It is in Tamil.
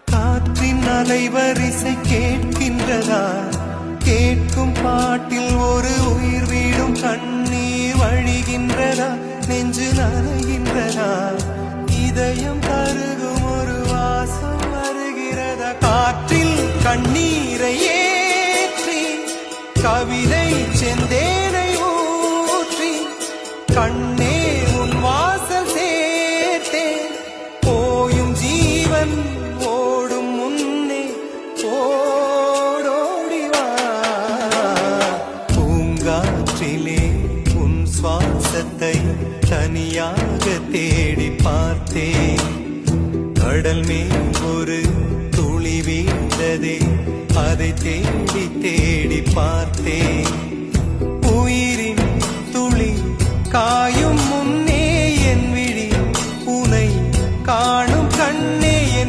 காற்றின் அலைவரிசை கேட்கின்றதா? கேட்கும் பாட்டில் ஒரு உயிர் வீடும் கண்ணீர் வழிகின்றதா? நெஞ்சு நனைகின்றதா? இதயம் கருகும் ஒரு வாசம் வருகிறதா? காற்றில் கண்ணீரை ஏற்றி கவிதை செந்தேனை ஊற்றி கண்ணே உன் வாசல் சேர்த்தேன். போயும் ஜீவன் ஓடும் முன்னே ஓடோடிவா. பூங்காற்றிலே உன் சுவாசத்தை தனியாக தேடி பார்த்தேன். கடல் மேல் ஒரு துளி வீழ்ந்ததே, அதை தேடி தேடி பார்த்தேன். உயிரின் துளி காயும்